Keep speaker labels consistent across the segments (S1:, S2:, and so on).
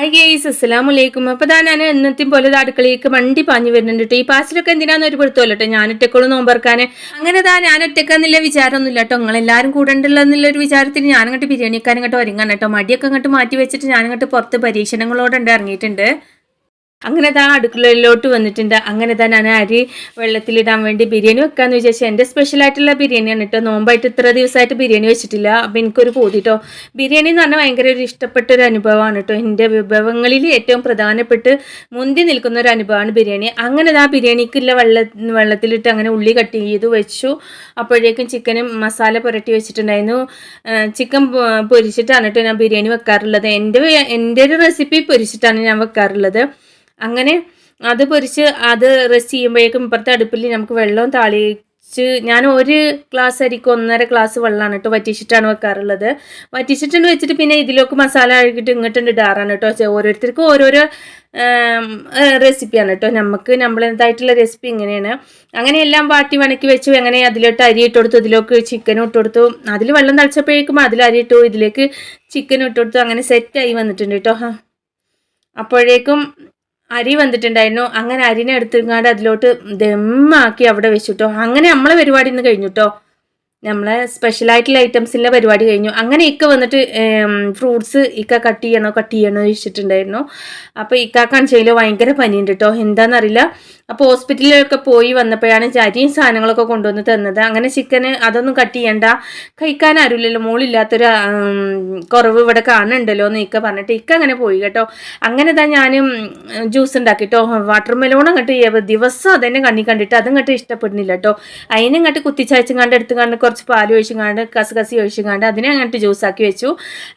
S1: Hi guys, അസ്സലാമലൈക്കും. അപ്പോൾ ഞാൻ എന്നത്തെയും പോലെ അടുക്കളയ്ക്ക് വണ്ടി പാഞ്ഞു വരുന്നുണ്ട് കേട്ടോ. ഈ പാച്ചിലൊക്കെ എന്തിനാന്ന് ഒരു പിടുത്തമല്ലോ കേട്ടോ. ഞാൻ ഒറ്റക്കോളം നോമ്പറക്കാൻ അങ്ങനെ ഞാൻ ഒറ്റക്കെന്നുള്ള വിചാരമൊന്നുമില്ല കേട്ടോ. നിങ്ങളെല്ലാവരും കൂടെ ഉണ്ടെന്നുള്ളൊരു വിചാരത്തിൽ ഞാനങ്ങോട്ട് ബിരിയാണി വെക്കാൻ ഇങ്ങോട്ട് ഒരുങ്ങാൻ കേട്ടോ. മടിയൊക്കെ അങ്ങോട്ട് മാറ്റി വെച്ചിട്ട് ഞാനിങ്ങോട്ട് പുറത്ത് പരീക്ഷണങ്ങളോടെ ഇറങ്ങിയിട്ടുണ്ട്. അങ്ങനെ അടുക്കളയിലോട്ട് വന്നിട്ടുണ്ട്. അങ്ങനെ ഞാൻ അരി വെള്ളത്തിലിടാൻ വേണ്ടി ബിരിയാണി വെക്കാമെന്ന് വിചാരിച്ചു. എൻ്റെ സ്പെഷ്യലായിട്ടുള്ള ബിരിയാണിയാണ് കേട്ടോ. നോമ്പായിട്ട് ഇത്ര ദിവസമായിട്ട് ബിരിയാണി വെച്ചിട്ടില്ല. അപ്പോൾ എനിക്കൊരു പൂതി കേട്ടോ. ബിരിയാണി എന്ന് പറഞ്ഞാൽ ഭയങ്കര ഒരു ഇഷ്ടപ്പെട്ടൊരു അനുഭവമാണ് കേട്ടോ. എൻ്റെ വിഭവങ്ങളിൽ ഏറ്റവും പ്രധാനപ്പെട്ട് മുന്തി നിൽക്കുന്ന ഒരു അനുഭവമാണ് ബിരിയാണി. അങ്ങനെ ബിരിയാണിക്കുള്ള വെള്ളത്തിലിട്ട് അങ്ങനെ ഉള്ളി കട്ട് ചെയ്ത് വെച്ചു. അപ്പോഴേക്കും ചിക്കനും മസാല പുരട്ടി വെച്ചിട്ടുണ്ടായിരുന്നു. ചിക്കൻ പൊരിച്ചിട്ടാണ് കേട്ടോ ഞാൻ ബിരിയാണി വെക്കാറുള്ളത്. എൻ്റെ ഒരു റെസിപ്പി പൊരിച്ചിട്ടാണ് ഞാൻ വെക്കാറുള്ളത്. അങ്ങനെ അത് പൊരിച്ച് അത് റെസ്റ്റ് ചെയ്യുമ്പോഴേക്കും ഇപ്പുറത്തെ അടുപ്പിൽ നമുക്ക് വെള്ളം താളിച്ച് ഞാൻ ഒരു ഗ്ലാസ് അരിക്ക് 1.5 ഗ്ലാസ് വെള്ളമാണ് കേട്ടോ വറ്റിച്ചിട്ടാണ് വെക്കാറുള്ളത്. വറ്റിച്ചിട്ടുണ്ട് വെച്ചിട്ട് പിന്നെ ഇതിലേക്ക് മസാല അഴുകിയിട്ട് ഇങ്ങോട്ടുണ്ട് ഇടാറാണ് കേട്ടോ. ഓരോരുത്തർക്കും ഓരോരോ റെസിപ്പിയാണ് കേട്ടോ. നമ്മളതായിട്ടുള്ള റെസിപ്പി ഇങ്ങനെയാണ്. അങ്ങനെ എല്ലാം വാട്ടി വണക്കി വെച്ചു. അങ്ങനെ അതിലോട്ട് അരി ഇട്ട് കൊടുത്തു, ഇതിലേക്ക് ചിക്കനും ഇട്ട് കൊടുത്തു. അതിൽ വെള്ളം തളിച്ചപ്പോഴേക്കും അതിൽ അരി ഇട്ടു, ഇതിലേക്ക് ചിക്കനും ഇട്ട് കൊടുത്തു. അങ്ങനെ സെറ്റായി വന്നിട്ടുണ്ട് കേട്ടോ. അപ്പോഴേക്കും അരി വന്നിട്ടുണ്ടായിരുന്നു. അങ്ങനെ അരിനെ എടുത്തിങ്ങാണ്ട് അതിലോട്ട് ദമ്മാക്കി അവിടെ വെച്ചിട്ടോ. അങ്ങനെ നമ്മളെ പരിപാടി ഇന്ന് കഴിഞ്ഞു കേട്ടോ. നമ്മളെ സ്പെഷ്യലായിട്ടുള്ള ഐറ്റംസിൻ്റെ പരിപാടി കഴിഞ്ഞു. അങ്ങനെ വന്നിട്ട് ഫ്രൂട്ട്സ് കട്ട് ചെയ്യണോ ചോദിച്ചിട്ടുണ്ടായിരുന്നു. അപ്പോൾ ഇക്കാക്കാണ് ചെയ്യലോ ഭയങ്കര പനിയുണ്ട് കേട്ടോ. എന്താണെന്നറിയില്ല. അപ്പോൾ ഹോസ്പിറ്റലിലൊക്കെ പോയി വന്നപ്പോഴാണ് അരിയും സാധനങ്ങളൊക്കെ കൊണ്ടുവന്ന് തന്നത്. അങ്ങനെ ചിക്കന് അതൊന്നും കട്ട് ചെയ്യണ്ട, കഴിക്കാൻ ആരുമില്ലല്ലോ, മോളില്ലാത്തൊരു കുറവ് ഇവിടെ കാണുന്നുണ്ടല്ലോ എന്ന് പറഞ്ഞിട്ട് അങ്ങനെ പോയി കേട്ടോ. അങ്ങനെ ഞാനും ജ്യൂസ് ഉണ്ടാക്കി കേട്ടോ. വാട്ടർ മെലോൺ അങ്ങോട്ട് ദിവസം അതന്നെ കണ്ണി കണ്ടിട്ട് അതങ്ങോട്ട് ഇഷ്ടപ്പെടുന്നില്ല കേട്ടോ. അതിനങ്ങോട്ട് കുത്തിച്ചയച്ചും എടുത്തുകൊണ്ട് കുറച്ച് പാൽ ഒഴിച്ചും കസകസി ഒഴിച്ചും അതിനെ അങ്ങോട്ട് ജ്യൂസാക്കി വെച്ചു.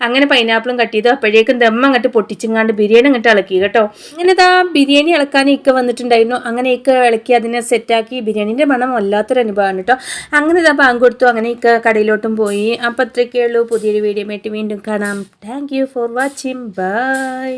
S1: അങ്ങനെ പൈനാപ്പിളും കട്ട് ചെയ്തു. അപ്പോഴേക്കും ദമ്മ അങ്ങോട്ട് പൊട്ടിച്ചും ബിരിയാണി അങ്ങോട്ട് ഇളക്കി കേട്ടോ. അങ്ങനെ ബിരിയാണി ഇളക്കാൻ വന്നിട്ടുണ്ടായിരുന്നു. അങ്ങനെ ഇളക്കി അതിനെ സെറ്റാക്കി. ബിരിയാണീൻ്റെ മണം വല്ലാത്തൊരു അനുഭവമാണ് കേട്ടോ. അങ്ങനെ ബാങ്ക് കൊടുത്തു. അങ്ങനെ കടയിലോട്ടും പോയി. അപ്പോൾ അത്രയൊക്കെ ഉള്ളൂ. പുതിയൊരു വീഡിയോ ആയിട്ട് വീണ്ടും കാണാം. Thank you for watching. By.